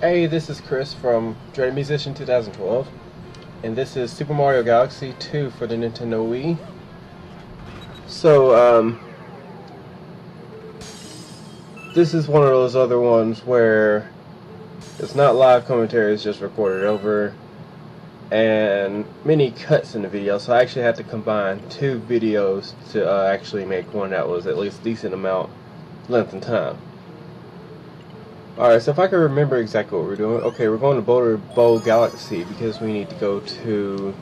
Hey, this is Chris from Dreaded Musician 2012, and this is Super Mario Galaxy 2 for the Nintendo Wii. So, this is one of those other ones where it's not live commentary, it's just recorded over, and many cuts in the video, so I actually had to combine two videos to actually make one that was at least a decent amount length and time. Alright, so if I can remember exactly what we're doing. Okay, we're going to Boulder Bowl Galaxy because we need to go to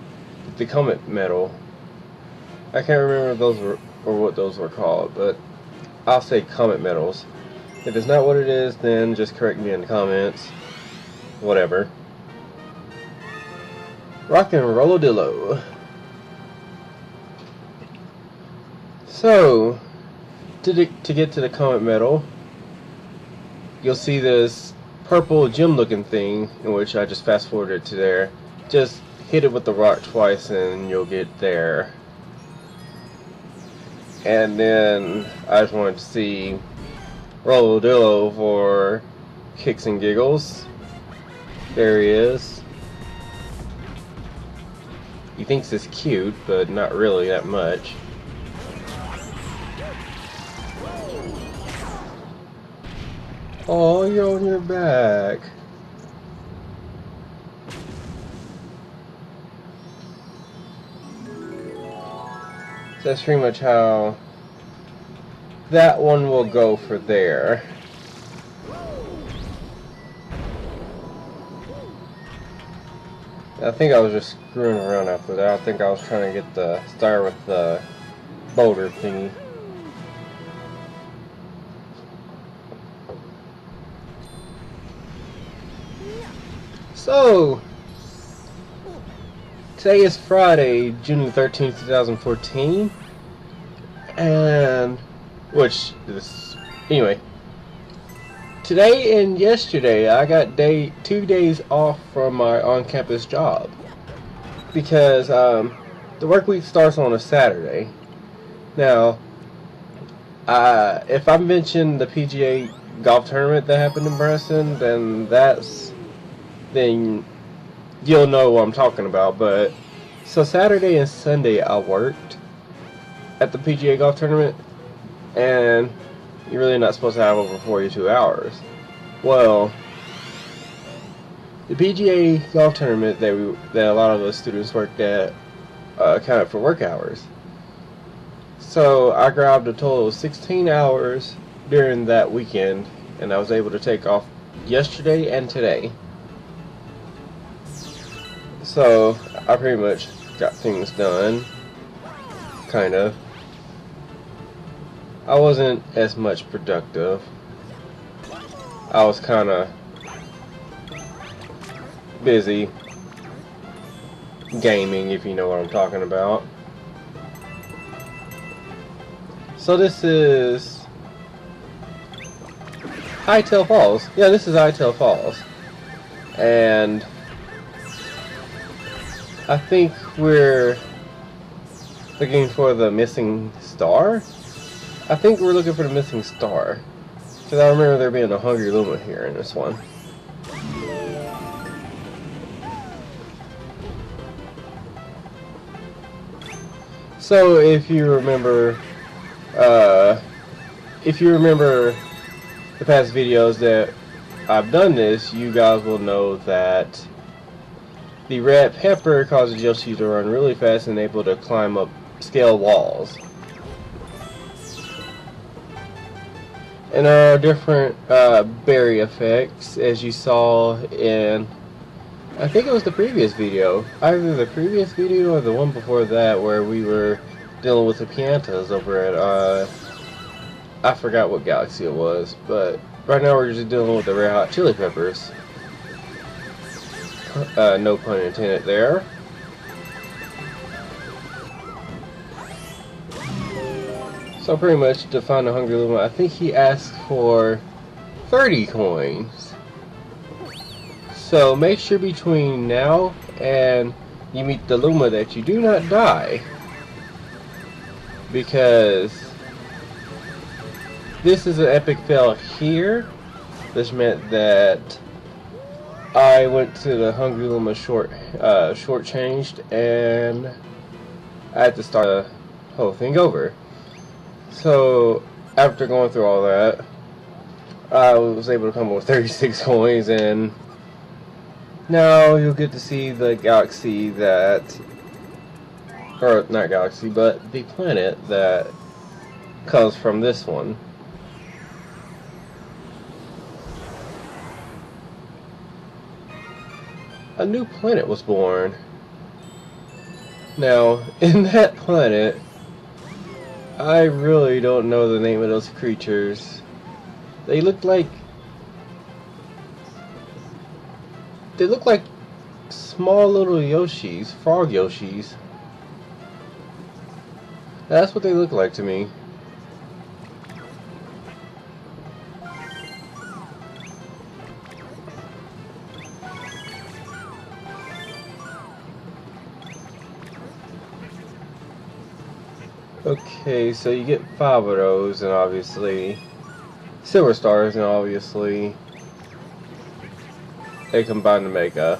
the Comet Medal. I can't remember those were, or what those were called, but I'll say Comet Medals. If it's not what it is, then just correct me in the comments. Whatever. Rock and Rolladillo. So, to get to the Comet Medal, you'll see this purple gem looking thing, in which I just fast forwarded to there. Just hit it with the rock twice and you'll get there. And then I just wanted to see Rolladillo for kicks and giggles. There he is. He thinks it's cute, but not really that much. Oh, you're on your back. So that's pretty much how that one will go for there. I think I was just screwing around after that. I think I was trying to get the star with the boulder thingy. So, today is Friday, June the 13th, 2014, and, anyway, today and yesterday I got 2 days off from my on-campus job, because the work week starts on a Saturday. Now, if I mention the PGA golf tournament that happened in Branson, then you'll know what I'm talking about. But so Saturday and Sunday I worked at the PGA golf tournament, and you're really not supposed to have over 42 hours. Well, the PGA golf tournament that a lot of us students worked at counted for work hours. So I grabbed a total of 16 hours during that weekend, and I was able to take off yesterday and today. So I pretty much got things done, kind of. I wasn't as much productive. I was kind of busy gaming, if you know what I'm talking about. So this is Hightail Falls. Yeah, this is Hightail Falls. And I think we're looking for the missing star. I think we're looking for the missing star, because I remember there being a Hungry Luma here in this one. So if you remember the past videos that I've done this, you guys will know that the red pepper causes Yoshi to run really fast and able to climb up scale walls. And there are different berry effects, as you saw in, I think it was the previous video, either the previous video or the one before that, where we were dealing with the piantas over at, I forgot what galaxy it was, but right now we're just dealing with the red hot chili peppers. No pun intended there. So pretty much to find the Hungry Luma, I think he asked for 30 coins. So make sure between now and you meet the Luma that you do not die, because this is an epic fail here. This meant that I went to the Hungry Luma shortchanged, and I had to start the whole thing over. So after going through all that, I was able to come up with 36 coins, and now you'll get to see the galaxy that, or not galaxy, but the planet that comes from this one. A new planet was born. Now, in that planet, I really don't know the name of those creatures. They look like small little Yoshis, frog Yoshis. That's what they look like to me. Okay, so you get 5 of those, and obviously silver stars, and obviously they combine to make a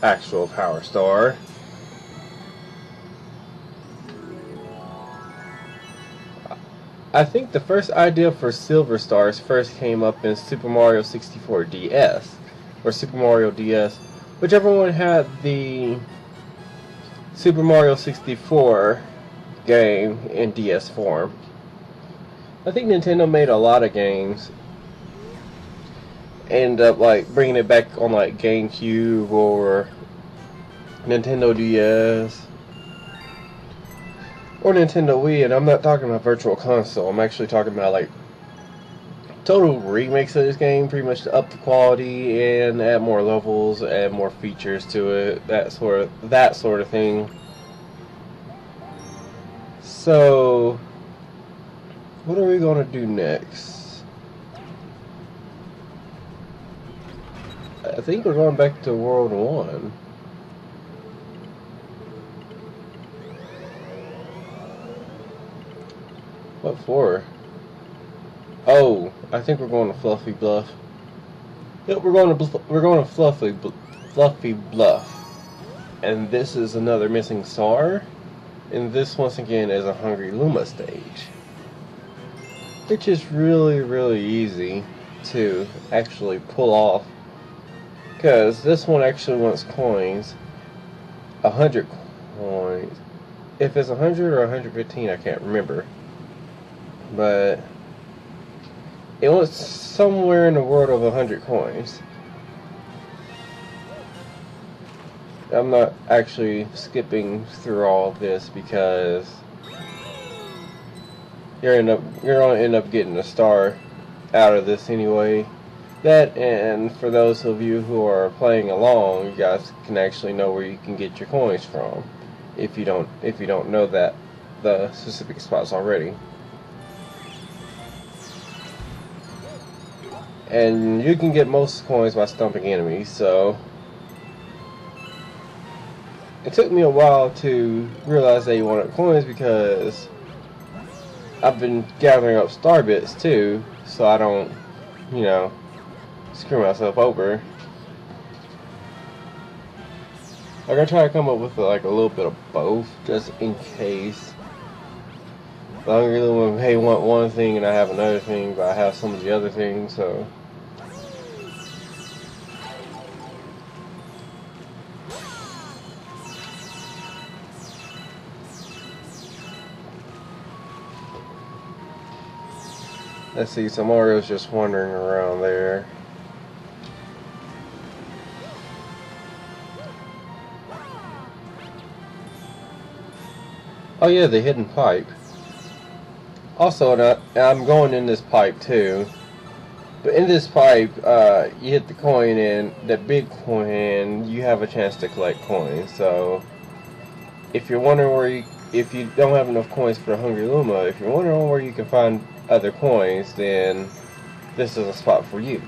actual power star. I think the first idea for silver stars first came up in Super Mario 64 DS, or Super Mario DS, whichever one had the Super Mario 64 game in DS form. I think Nintendo made a lot of games, end up like bringing it back on like GameCube or Nintendo DS or Nintendo Wii, and I'm not talking about Virtual Console. I'm actually talking about like total remakes of this game, pretty much to up the quality and add more levels, add more features to it, that sort of thing. So, what are we going to do next? I think we're going back to World 1. What for? Oh, I think we're going to Fluffy Bluff. Yep, we're going to Fluffy Bluff. And this is another missing star. And this, once again, is a Hungry Luma stage, which is really, really easy to actually pull off, because this one actually wants coins, 100 coins. If it's 100 or 115, I can't remember, but it wants somewhere in the world of 100 coins. I'm not actually skipping through all of this because you're gonna end up getting a star out of this anyway. That, and for those of you who are playing along, you guys can actually know where you can get your coins from if you don't know that the specific spots already. And you can get most coins by stumping enemies, so it took me a while to realize that you wanted coins, because I've been gathering up star bits too, so I don't, screw myself over. I'm gonna try to come up with like a little bit of both, just in case. The Hungry Luma may want one thing and I have another thing, but I have some of the other things, so. Let's see, so Mario's just wandering around there. Oh yeah, the hidden pipe. Also, I'm going in this pipe too. But in this pipe, you hit the coin, and that big coin, and you have a chance to collect coins. So, if you're wondering if you don't have enough coins for the Hungry Luma, if you're wondering where you can find other coins, then this is a spot for you.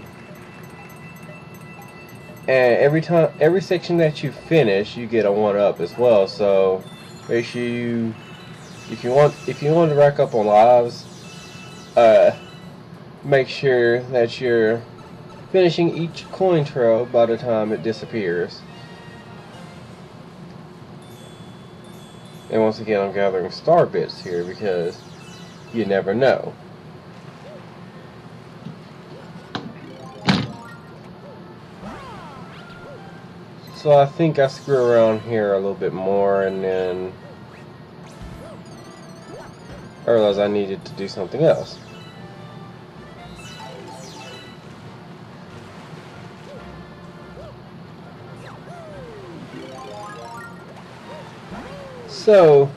And every section that you finish, you get a 1-up as well. So make sure if you want to rack up on lives, make sure that you're finishing each coin trail by the time it disappears. And once again, I'm gathering star bits here because you never know. So I think I screw around here a little bit more, and then I realized I needed to do something else. So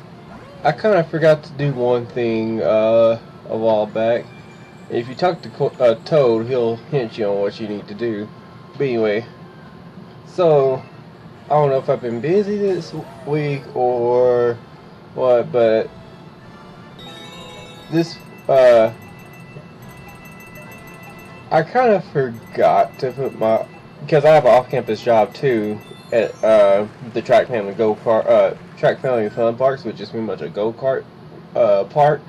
I kind of forgot to do one thing a while back. If you talk to Toad, he'll hint you on what you need to do. But anyway, so I don't know if I've been busy this week or what, but this I kind of forgot to put my, because I have an off-campus job too at the Track Family Track Family Fun Parks, which is pretty much a go-kart park.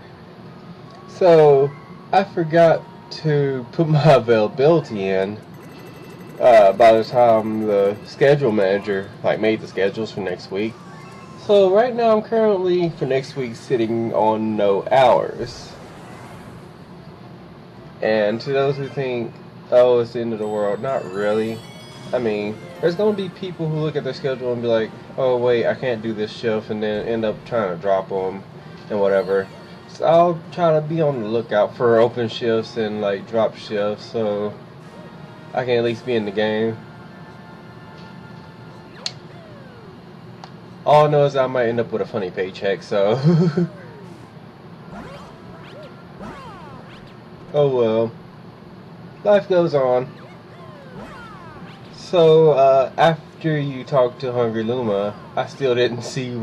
So I forgot to put my availability in by the time the schedule manager made the schedules for next week. So right now I'm currently for next week sitting on no hours. And to those who think, oh, it's the end of the world, not really. I mean, there's going to be people who look at their schedule and be like, oh wait, I can't do this shift, and then end up trying to drop them and whatever. So I'll try to be on the lookout for open shifts and drop shifts so I can at least be in the game. All I know is I might end up with a funny paycheck, so oh well. Life goes on. So after you talk to Hungry Luma, I still didn't see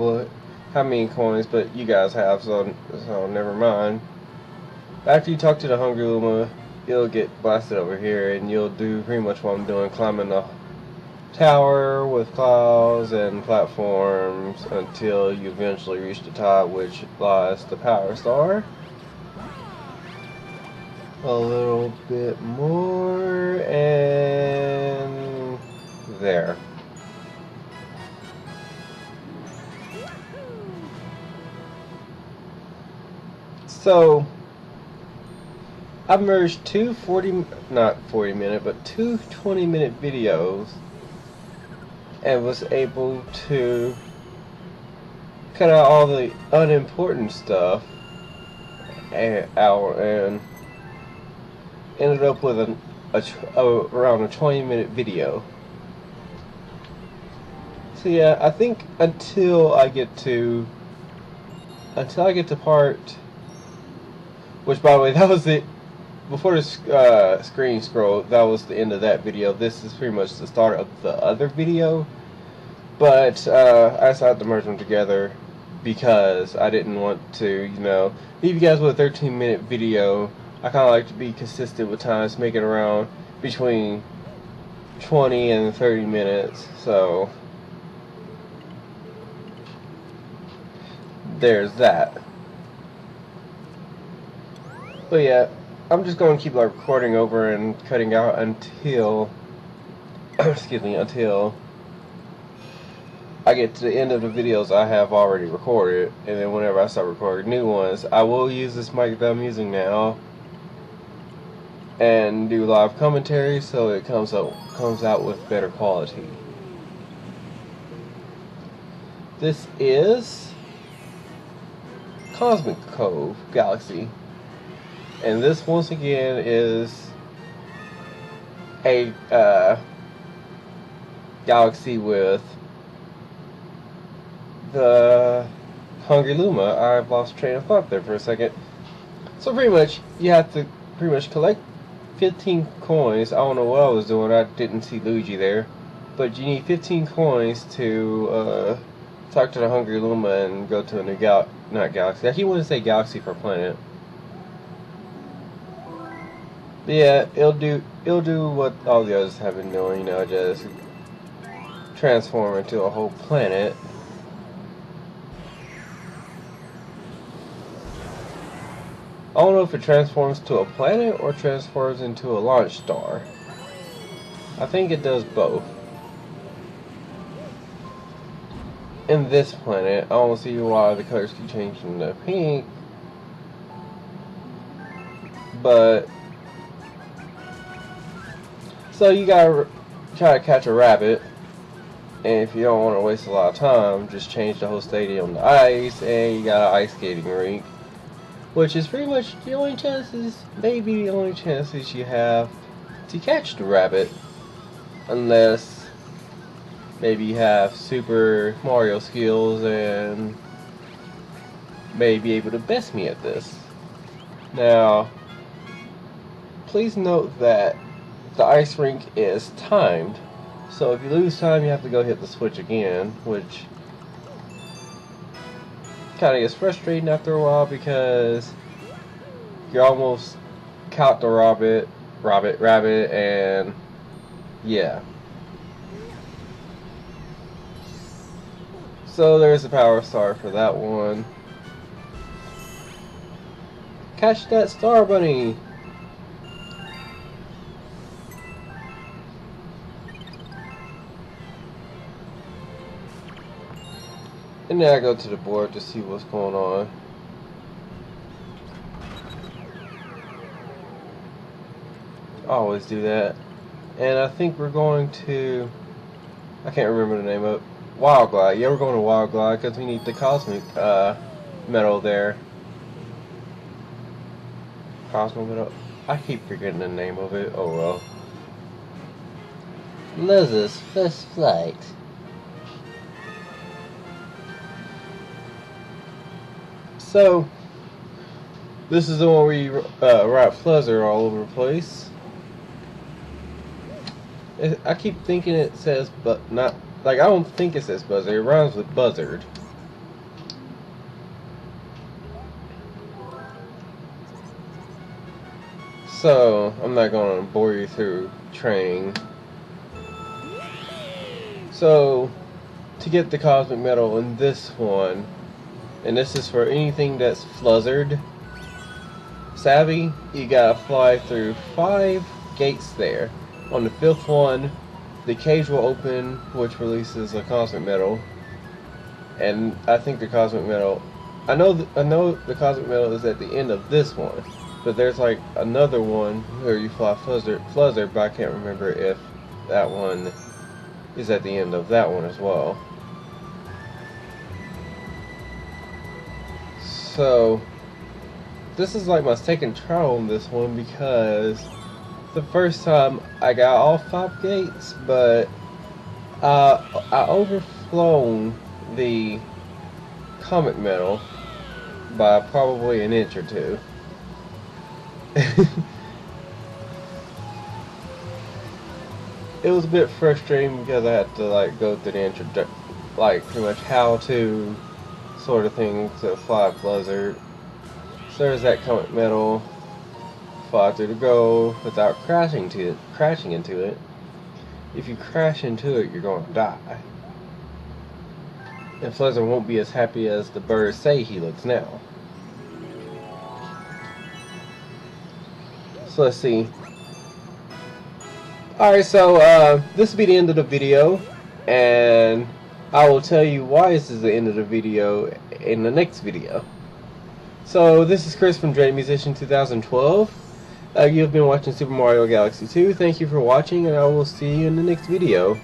how many coins, but you guys have, so never mind. After you talk to the Hungry Luma, you'll get blasted over here, and you'll do pretty much what I'm doing, climbing the tower with clouds and platforms until you eventually reach the top, which lies the power star. A little bit more, and there. So I merged two 20-minute videos and was able to cut out all the unimportant stuff and ended up with around a 20-minute video. So yeah, I think until I get to part, which by the way, that was it. Before the screen scroll, that was the end of that video. This is pretty much the start of the other video, but I decided to merge them together because I didn't want to, leave you guys with a 13-minute video. I kind of like to be consistent with times, make it around between 20 and 30 minutes, so there's that. But yeah, I'm just going to keep recording over and cutting out until excuse me, until I get to the end of the videos I have already recorded, and then whenever I start recording new ones, I will use this mic that I'm using now and do live commentary so it comes out with better quality. This is Cosmic Cove Galaxy. And this, once again, is a galaxy with the Hungry Luma. I've lost train of thought there for a second. So pretty much, you have to collect 15 coins. I don't know what I was doing. I didn't see Luigi there. But you need 15 coins to talk to the Hungry Luma and go to a new not galaxy. I keep wanting to say galaxy for planet. But yeah, it'll do what all the others have been doing, just transform into a whole planet. I don't know if it transforms to a planet or transforms into a launch star. I think it does both. In this planet, I don't see why the colors keep changing to pink, but so you gotta try to catch a rabbit, and if you don't want to waste a lot of time, just change the whole stadium to ice, and you got an ice skating rink, which is pretty much the only chances, maybe the only chances you have to catch the rabbit, unless maybe you have Super Mario skills and may be able to best me at this. Now, please note that the ice rink is timed, so if you lose time you have to go hit the switch again, which kind of gets frustrating after a while because you almost caught the rabbit, and yeah. So there's a power star for that one. Catch that star bunny! And then I go to the board to see what's going on. I always do that. And I think we're going to... I can't remember the name of it. Wild Glide. Yeah, we're going to Wild Glide because we need the cosmic metal there. Cosmic metal. I keep forgetting the name of it. Oh well. Liz's first flight. So, this is the one where you write Fluzzer all over the place. I keep thinking it says, but not. Like, I don't think it says buzzard. It rhymes with buzzard. So, I'm not going to bore you through train. So, to get the cosmic metal in this one, and this is for anything that's fluzzered savvy, you gotta fly through 5 gates there. On the 5th one, the cage will open, which releases a cosmic metal, and I think the cosmic metal, I know the cosmic metal is at the end of this one, but there's like another one where you fly fluzzer, but I can't remember if that one is at the end of that one as well. So this is like my second trial on this one because the first time I got all 5 gates, but I overflown the comet metal by probably an inch or 2. It was a bit frustrating because I had to like go through the like pretty much how to sort of thing to fly Blizzard. So there's that comet metal. Fly through the goal without crashing into it. If you crash into it, you're going to die. And Fluzzer won't be as happy as the birds say he looks now. So let's see. Alright, so this will be the end of the video, and I will tell you why this is the end of the video in the next video. So this is Chris from Dread Musician 2012. You've been watching Super Mario Galaxy 2. Thank you for watching, and I will see you in the next video.